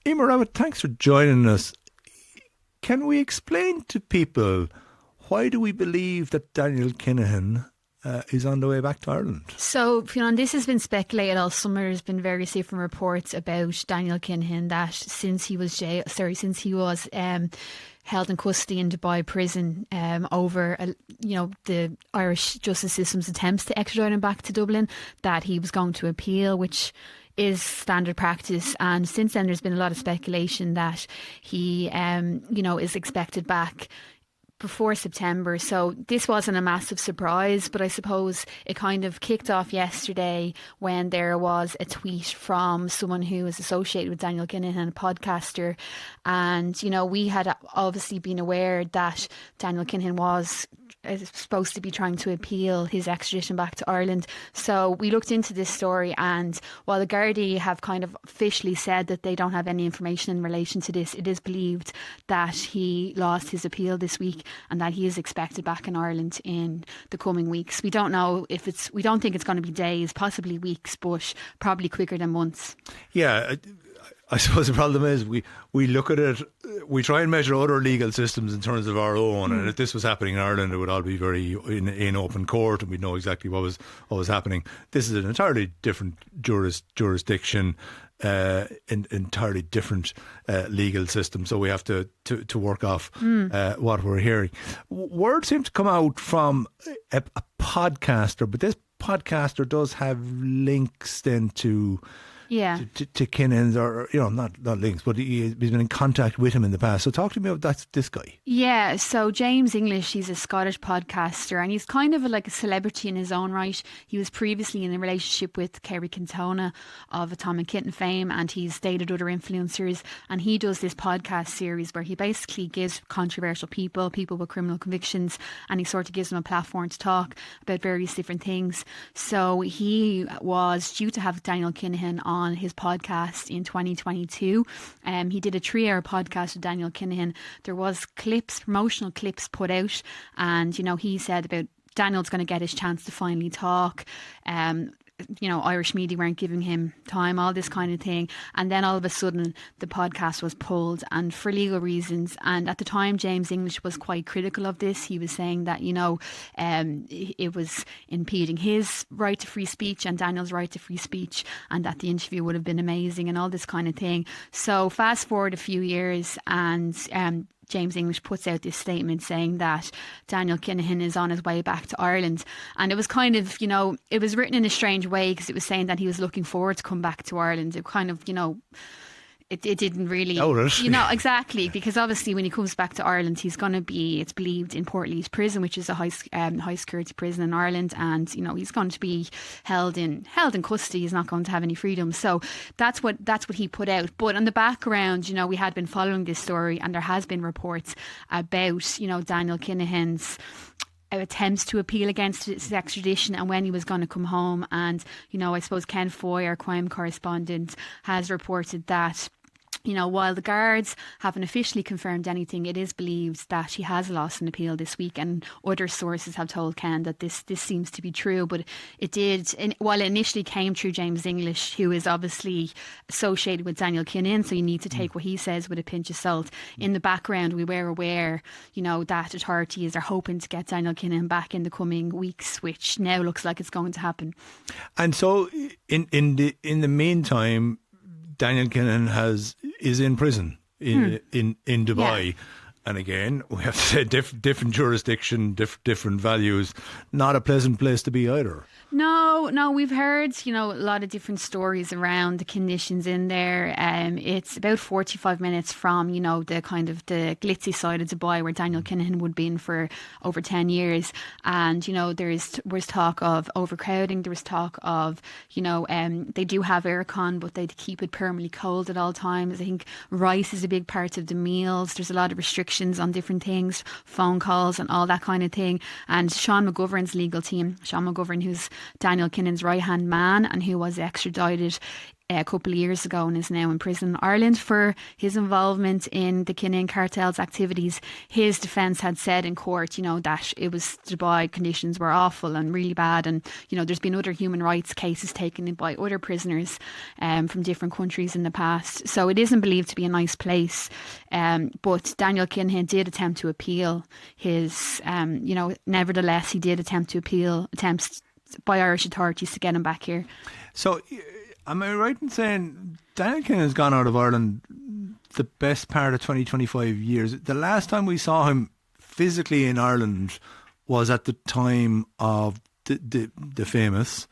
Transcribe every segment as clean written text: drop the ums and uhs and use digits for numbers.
Emer Rabbit, thanks for joining us. Can we explain to people why do we believe that Daniel Kinahan is on the way back to Ireland? So, Fionn, this has been speculated all summer. There's been various different reports about Daniel Kinahan that since he was held in custody in Dubai prison over the Irish justice system's attempts to extradite him back to Dublin, that he was going to appeal, which is standard practice. And since then there's been a lot of speculation that he is expected back before September. So this wasn't a massive surprise, but I suppose it kind of kicked off yesterday when there was a tweet from someone who is associated with Daniel Kinahan, a podcaster. And, we had obviously been aware that Daniel Kinahan was supposed to be trying to appeal his extradition back to Ireland. So we looked into this story, and while the Gardaí have kind of officially said that they don't have any information in relation to this, it is believed that he lost his appeal this week and that he is expected back in Ireland in the coming weeks. We don't know we don't think it's going to be days, possibly weeks, but probably quicker than months. Yeah, I suppose the problem is we look at it, we try and measure other legal systems in terms of our own, and if this was happening in Ireland, it would all be very in open court, and we'd know exactly what was happening. This is an entirely different jurisdiction, entirely different legal system, so we have to work off what we're hearing. Word seems to come out from a podcaster, but this podcaster does have links then to Kinahan's, or not links, but he's been in contact with him in the past. So talk to me about this guy. Yeah, so James English, he's a Scottish podcaster, and he's kind of like a celebrity in his own right. He was previously in a relationship with Kerry Cantona of Atomic Kitten fame, and he's dated other influencers, and he does this podcast series where he basically gives controversial people with criminal convictions, and he sort of gives them a platform to talk about various different things. So he was due to have Daniel Kinahan on his podcast in 2022. He did a 3-hour podcast with Daniel Kinahan. There was promotional clips put out, and he said about Daniel's going to get his chance to finally talk. Irish media weren't giving him time, all this kind of thing. And then all of a sudden the podcast was pulled, and for legal reasons. And at the time, James English was quite critical of this. He was saying that, it was impeding his right to free speech and Daniel's right to free speech, and that the interview would have been amazing and all this kind of thing. So fast forward a few years, and James English puts out this statement saying that Daniel Kinahan is on his way back to Ireland. And it was kind of, it was written in a strange way, because it was saying that he was looking forward to come back to Ireland. It kind of, it didn't really, exactly, because obviously when he comes back to Ireland, he's going to be, it's believed, in Portlaoise prison, which is a high security prison in Ireland, and he's going to be held in custody. He's not going to have any freedom. So that's what he put out. But on the background, we had been following this story, and there has been reports about Daniel Kinahan's attempts to appeal against his extradition and when he was going to come home. And I suppose Ken Foy, our crime correspondent, has reported that while the guards haven't officially confirmed anything, it is believed that he has lost an appeal this week, and other sources have told Ken that this seems to be true. But it did, while it initially came through James English, who is obviously associated with Daniel Kinahan, so you need to take what he says with a pinch of salt. In the background, we were aware, that authorities are hoping to get Daniel Kinahan back in the coming weeks, which now looks like it's going to happen. And so, in the meantime, Daniel Kinahan is in prison in Dubai. Yeah. And again, we have to say different jurisdiction, different values. Not a pleasant place to be either. No, we've heard, a lot of different stories around the conditions in there. It's about 45 minutes from, the kind of the glitzy side of Dubai where Daniel Kinahan would be in for over 10 years. And, there was talk of overcrowding. There was talk of, they do have aircon, but they keep it permanently cold at all times. I think rice is a big part of the meals. There's a lot of restrictions on different things, phone calls and all that kind of thing. And Sean McGovern's legal team, Sean McGovern, who's Daniel Kinahan's right-hand man and who was extradited, a couple of years ago and is now in prison in Ireland for his involvement in the Kinahan cartel's activities. His defence had said in court, that it was Dubai conditions were awful and really bad, and there's been other human rights cases taken in by other prisoners from different countries in the past. So it isn't believed to be a nice place. But Daniel Kinahan did attempt to appeal his, nevertheless he did attempt to appeal attempts by Irish authorities to get him back here. So am I right in saying Daniel Kinahan has gone out of Ireland the best part of 20-25 years? The last time we saw him physically in Ireland was at the time of the famous,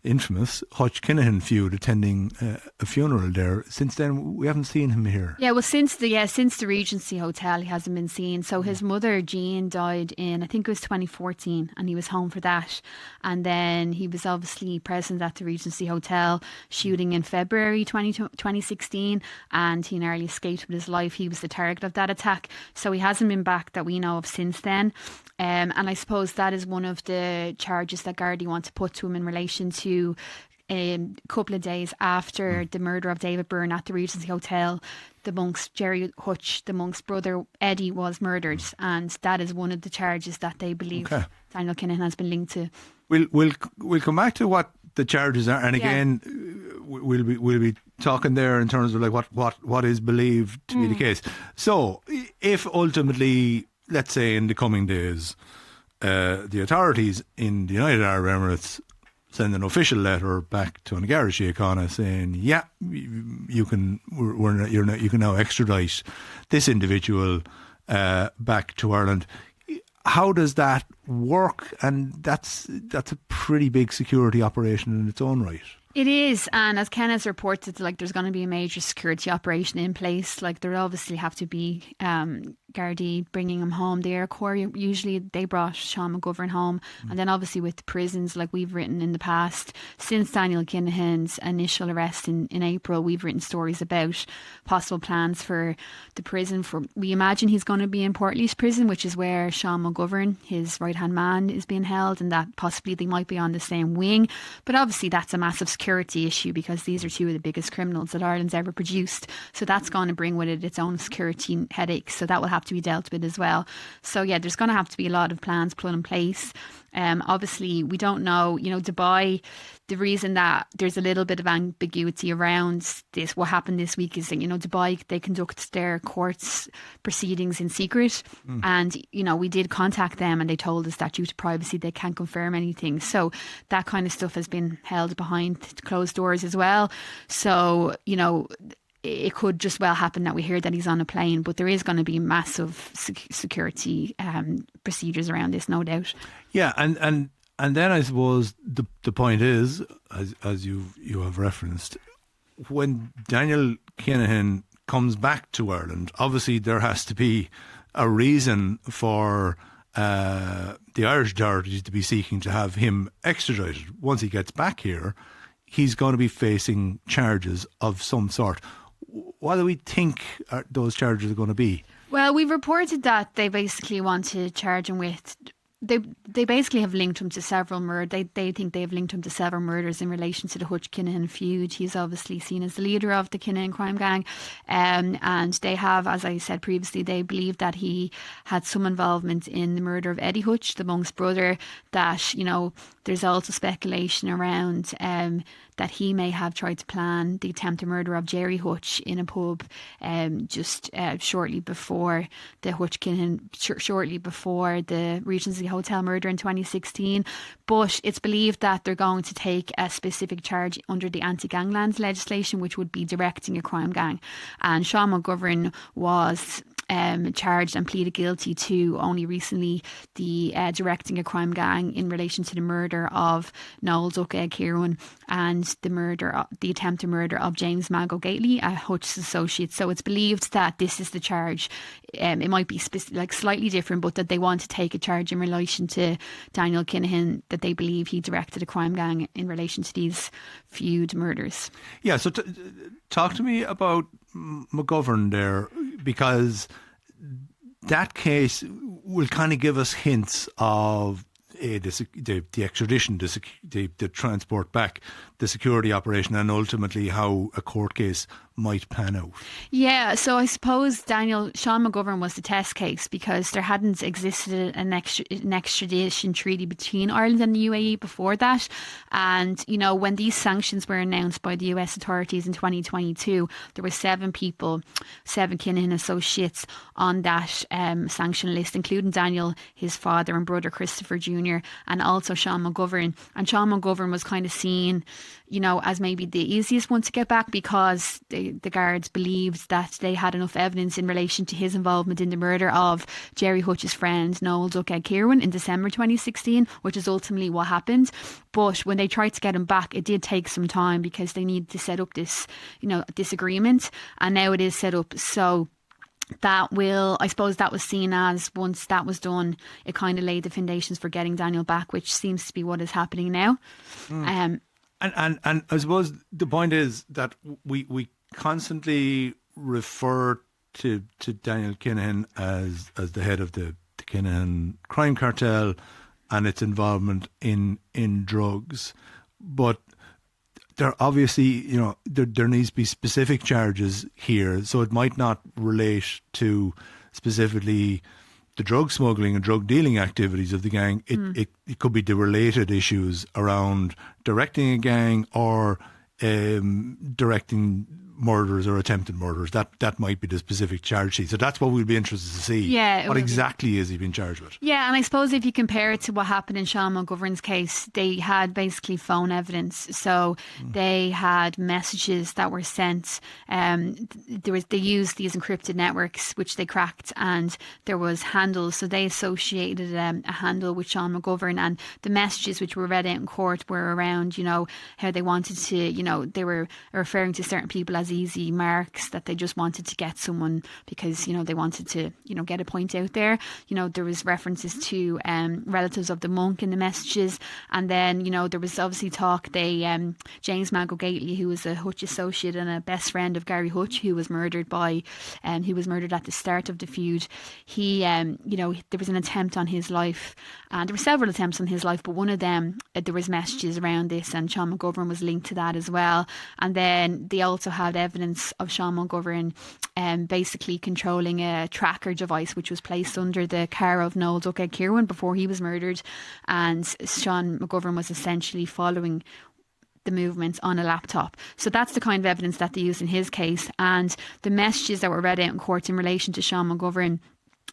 infamous Hutch Kinahan feud, attending a funeral there. Since then, we haven't seen him here. Yeah, well, since the Regency Hotel, he hasn't been seen. So his mother, Jean, died in, I think it was 2014, and he was home for that. And then he was obviously present at the Regency Hotel shooting in February 2016, and he narrowly escaped with his life. He was the target of that attack. So he hasn't been back that we know of since then. And I suppose that is one of the charges that Gardaí want to put to him in relation to a couple of days after the murder of David Byrne at the Regency Hotel. The monk's Jerry Hutch, the monk's brother Eddie, was murdered, and that is one of the charges that they believe Daniel Kinahan has been linked to. We'll come back to what the charges are, and again we'll be talking there in terms of like what is believed to be the case. So if ultimately, let's say in the coming days, the authorities in the United Arab Emirates send an official letter back to An Garda Síochána saying, you can now extradite this individual back to Ireland. How does that work? And that's a pretty big security operation in its own right. It is, and as Ken has reported, there's going to be a major security operation in place. There obviously have to be Gardaí bringing him home. The Air Corps, usually they brought Sean McGovern home. And then obviously with the prisons, like we've written in the past, since Daniel Kinahan's initial arrest in April, we've written stories about possible plans for the prison. We imagine he's going to be in Portlaoise prison, which is where Sean McGovern, his right-hand man, is being held, and that possibly they might be on the same wing. But obviously that's a massive security issue because these are two of the biggest criminals that Ireland's ever produced. So that's going to bring with it its own security headaches. So that will have to be dealt with as well. So yeah, there's going to have to be a lot of plans put in place. Obviously, we don't know, Dubai, the reason that there's a little bit of ambiguity around this, what happened this week is that, Dubai, they conduct their courts proceedings in secret. And, we did contact them and they told us that due to privacy, they can't confirm anything. So that kind of stuff has been held behind closed doors as well. So, it could just well happen that we hear that he's on a plane, but there is going to be massive security procedures around this, no doubt. Yeah, and then I suppose the point is, as you have referenced, when Daniel Kinahan comes back to Ireland, obviously there has to be a reason for the Irish authorities to be seeking to have him extradited. Once he gets back here, he's going to be facing charges of some sort. What do we think those charges are going to be? Well, we've reported that they basically want to charge him with... They basically have linked him to several murders. They think they have linked him to several murders in relation to the Hutch Kinahan feud. He's obviously seen as the leader of the Kinahan crime gang. And they have, as I said previously, they believe that he had some involvement in the murder of Eddie Hutch, the monk's brother, that, there's also speculation around that he may have tried to plan the attempted murder of Jerry Hutch in a pub just shortly before the Hutch Kinahan, shortly before the Regency Hotel murder in 2016. But it's believed that they're going to take a specific charge under the anti-ganglands legislation, which would be directing a crime gang. And Sean McGovern was charged and pleaded guilty to only recently the directing a crime gang in relation to the murder of Noel Duckegg Kieran and the attempted murder of James Mago Gately, a Hutch's associate. So it's believed that this is the charge. It might be slightly different, but that they want to take a charge in relation to Daniel Kinahan, that they believe he directed a crime gang in relation to these feud murders. Yeah, so talk to me about McGovern there, because that case will kind of give us hints of the extradition, the transport back, the security operation and ultimately how a court case might pan out? Yeah, so I suppose Sean McGovern was the test case because there hadn't existed an extradition treaty between Ireland and the UAE before that. And, when these sanctions were announced by the US authorities in 2022, there were 7 Kinahan associates on that sanction list, including Daniel, his father and brother Christopher Jr., and also Sean McGovern. And Sean McGovern was kind of seen, as maybe the easiest one to get back because the guards believed that they had enough evidence in relation to his involvement in the murder of Jerry Hutch's friend Noel Duckhead Kirwan in December 2016, which is ultimately what happened. But when they tried to get him back, it did take some time because they needed to set up this, this agreement, and now it is set up. So I suppose that was seen as, once that was done, it kind of laid the foundations for getting Daniel back, which seems to be what is happening now. And I suppose the point is that we constantly refer to Daniel Kinahan as the head of the Kinahan crime cartel and its involvement in drugs, but there obviously, there needs to be specific charges here, so it might not relate to specifically the drug smuggling and drug dealing activities of the gang. It could be the related issues around directing a gang or directing murders or attempted murders. That might be the specific charge sheet. So that's what we'll be interested to see. Yeah, what exactly is he being charged with? Yeah, and I suppose if you compare it to what happened in Sean McGovern's case, they had basically phone evidence. So they had messages that were sent. They used these encrypted networks which they cracked, and there was handles. So they associated a handle with Sean McGovern, and the messages which were read out in court were around, how they wanted to, they were referring to certain people as easy marks, that they just wanted to get someone because they wanted to get a point out there. There was references to relatives of the monk in the messages, and then there was obviously talk James Mago Gately, who was a Hutch associate and a best friend of Gary Hutch, who was murdered at the start of the feud. He there was an attempt on his life, and there were several attempts on his life, but one of them, there was messages around this, and Sean McGovern was linked to that as well. And then they also had evidence of Sean McGovern basically controlling a tracker device which was placed under the car of Noel Duckhead Kirwan before he was murdered, and Sean McGovern was essentially following the movements on a laptop. So that's the kind of evidence that they used in his case. And the messages that were read out in court in relation to Sean McGovern,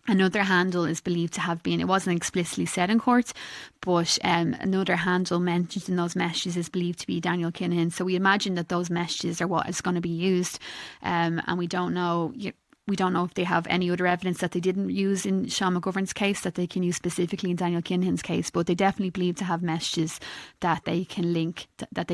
another handle is believed to have been, it wasn't explicitly said in court, but another handle mentioned in those messages is believed to be Daniel Kinahan. So we imagine that those messages are what is going to be used, and we don't know if they have any other evidence that they didn't use in Sean McGovern's case that they can use specifically in Daniel Kinahan's case, but they definitely believe to have messages that they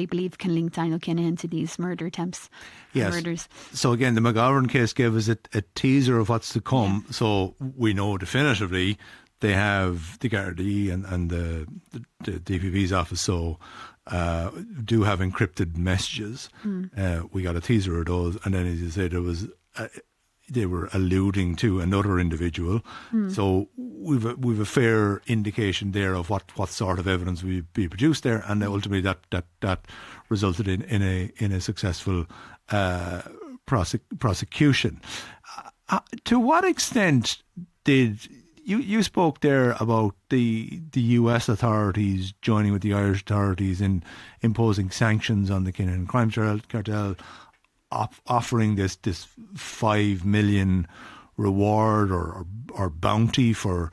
believe can link Daniel Kinahan to these murder attempts. Yes. Murders. So again, the McGovern case gave us a teaser of what's to come. Yeah. So we know definitively they have the Gardaí and the DPP's office. So do have encrypted messages. We got a teaser of those, and then as you say, they were alluding to another individual. So we've a fair indication there of what sort of evidence would be produced there, and ultimately that resulted in a successful prosecution. To what extent did you spoke there about the US authorities joining with the Irish authorities in imposing sanctions on the Kinahan crime cartel, offering this 5 million reward or bounty for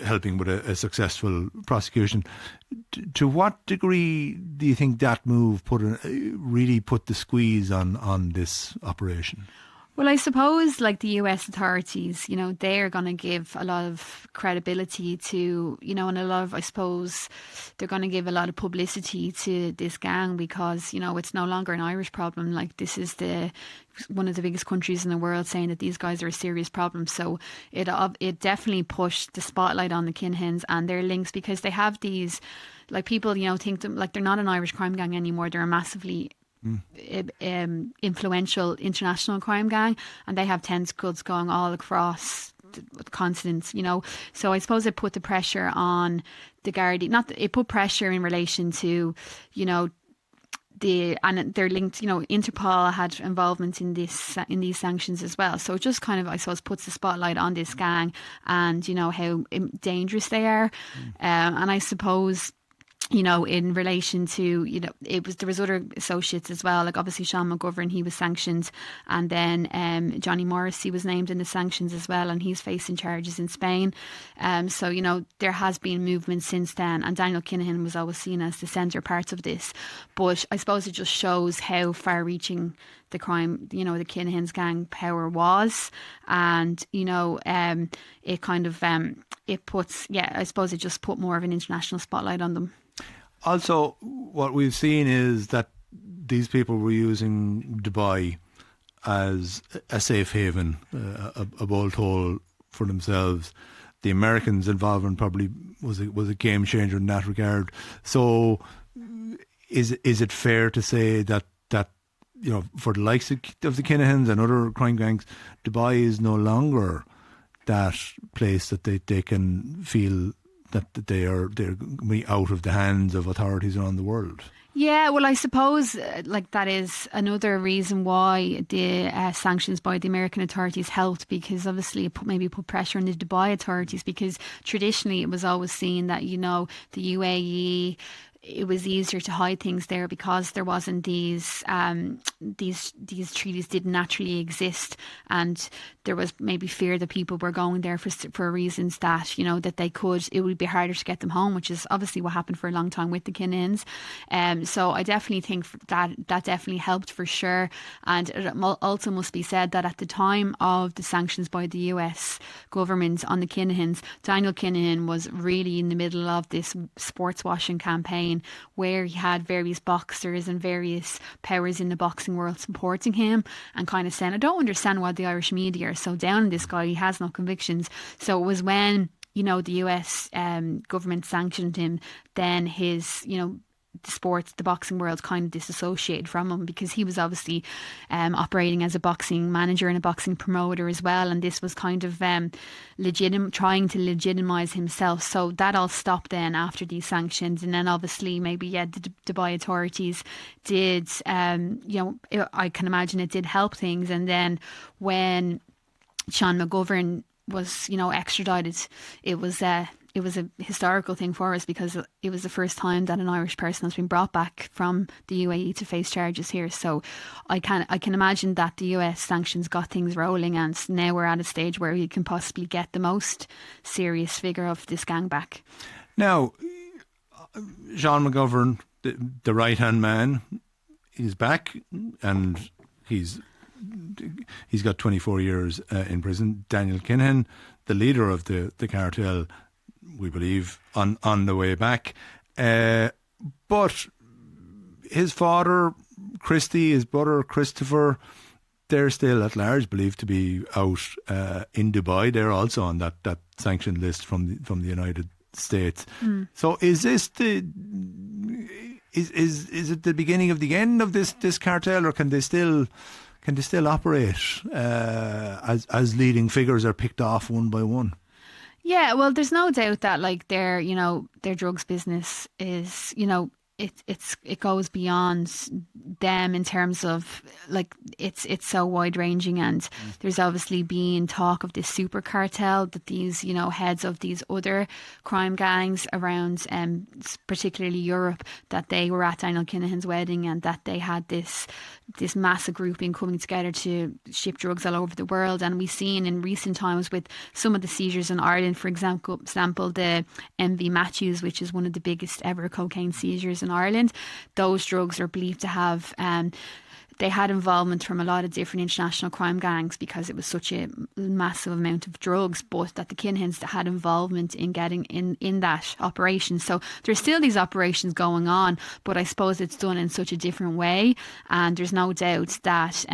helping with a successful prosecution. To what degree do you think that move really put the squeeze on this operation? Well, I suppose like the US authorities, they're going to give a lot of credibility to, and a lot of, I suppose, they're going to give a lot of publicity to this gang because, it's no longer an Irish problem. Like this is one of the biggest countries in the world saying that these guys are a serious problem. So it definitely pushed the spotlight on the Kinahans and their links because they have these, like people, think them like they're not an Irish crime gang anymore. They're a massively influential international crime gang, and they have tentacles going all across the continent, you know. So I suppose it put the pressure on the Gardaí. It put pressure in relation to, you know, and they're linked, you know, Interpol had involvement in these sanctions as well. So it just kind of, I suppose, puts the spotlight on this gang and, you know, how dangerous they are. And I suppose, you know, in relation to, you know, there was other associates as well, like obviously Sean McGovern, he was sanctioned, and then Johnny Morrissey was named in the sanctions as well, and he's facing charges in Spain. So, you know, there has been movement since then, and Daniel Kinahan was always seen as the centre part of this. But I suppose it just shows how far-reaching the crime, you know, the Kinahan's gang power was, and, you know, it kind of it puts, I suppose it just put more of an international spotlight on them. Also, what we've seen is that these people were using Dubai as a safe haven, a bolt hole for themselves. The Americans' involvement probably was a game changer in that regard. So, is it fair to say that you know, for the likes of the Kinahans and other crime gangs, Dubai is no longer that place that they can feel that they're out of the hands of authorities around the world? Yeah, well, I suppose like that is another reason why the sanctions by the American authorities helped, because obviously it maybe put pressure on the Dubai authorities, because traditionally it was always seen that, you know, the UAE, it was easier to hide things there because there wasn't these treaties didn't naturally exist, and there was maybe fear that people were going there for reasons that, you know, that it would be harder to get them home, which is obviously what happened for a long time with the Kinahans. So I definitely think that definitely helped for sure. And it also must be said that at the time of the sanctions by the US government on the Kinahans, Daniel Kinahan was really in the middle of this sports washing campaign, where he had various boxers and various powers in the boxing world supporting him and kind of saying, I don't understand why the Irish media are so down on this guy, he has no convictions. So it was when, you know, the US government sanctioned him, then his, you know, the boxing world kind of disassociated from him, because he was obviously operating as a boxing manager and a boxing promoter as well, and this was kind of trying to legitimize himself. So that all stopped then after these sanctions, and then obviously maybe the Dubai authorities did, you know, I can imagine it did help things. And then when Sean McGovern was, you know, extradited, it was a historical thing for us, because it was the first time that an Irish person has been brought back from the UAE to face charges here. So I can imagine that the US sanctions got things rolling, and now we're at a stage where we can possibly get the most serious figure of this gang back. Now, Sean McGovern, the right-hand man, is back, and he's got 24 years in prison. Daniel Kinahan, the leader of the cartel, we believe, on the way back. But his father, Christy, his brother, Christopher, they're still at large, believed to be out in Dubai. They're also on that sanctioned list from the United States. So is this is it the beginning of the end of this cartel, or can they still operate as leading figures are picked off one by one? Yeah, well, there's no doubt that like their drugs business is, you know, it goes beyond them in terms of like it's so wide ranging, and there's obviously been talk of this super cartel that these, you know, heads of these other crime gangs around particularly Europe, that they were at Daniel Kinahan's wedding, and that they had this massive grouping coming together to ship drugs all over the world. And we've seen in recent times with some of the seizures in Ireland, for example the MV Matthews, which is one of the biggest ever cocaine seizures in Ireland, those drugs are believed to have they had involvement from a lot of different international crime gangs, because it was such a massive amount of drugs, but that the Kinahans had involvement in getting in that operation. So there's still these operations going on, but I suppose it's done in such a different way. And there's no doubt that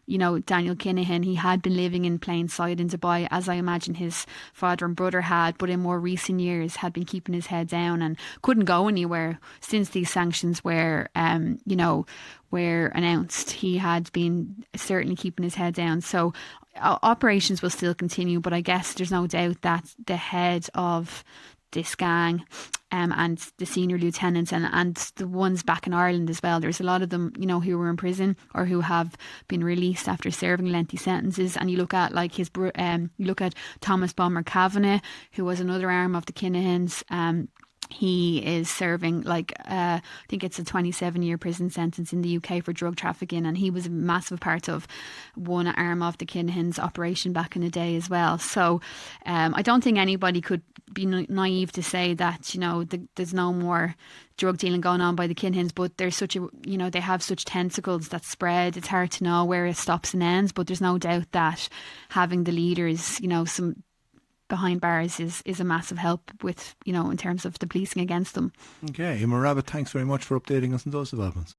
you know, Daniel Kinahan, he had been living in plain sight in Dubai, as I imagine his father and brother had, but in more recent years had been keeping his head down and couldn't go anywhere since these sanctions were, you know, were announced, he had been certainly keeping his head down. So operations will still continue, but I guess there's no doubt that the head of this gang and the senior lieutenants and the ones back in Ireland as well, there's a lot of them, you know, who were in prison or who have been released after serving lengthy sentences. And you look at like you look at Thomas Bomber Kavanagh, who was another arm of the Kinahans. He is serving I think it's a 27-year prison sentence in the UK for drug trafficking, and he was a massive part of one arm of the Kinahans operation back in the day as well. So I don't think anybody could be naive to say that, you know, there's no more drug dealing going on by the Kinahans, but there's such a, you know, they have such tentacles that spread. It's hard to know where it stops and ends, but there's no doubt that having the leaders, you know, some behind bars is a massive help with, you know, in terms of the policing against them. Okay, Emma Rabbit, thanks very much for updating us on those developments.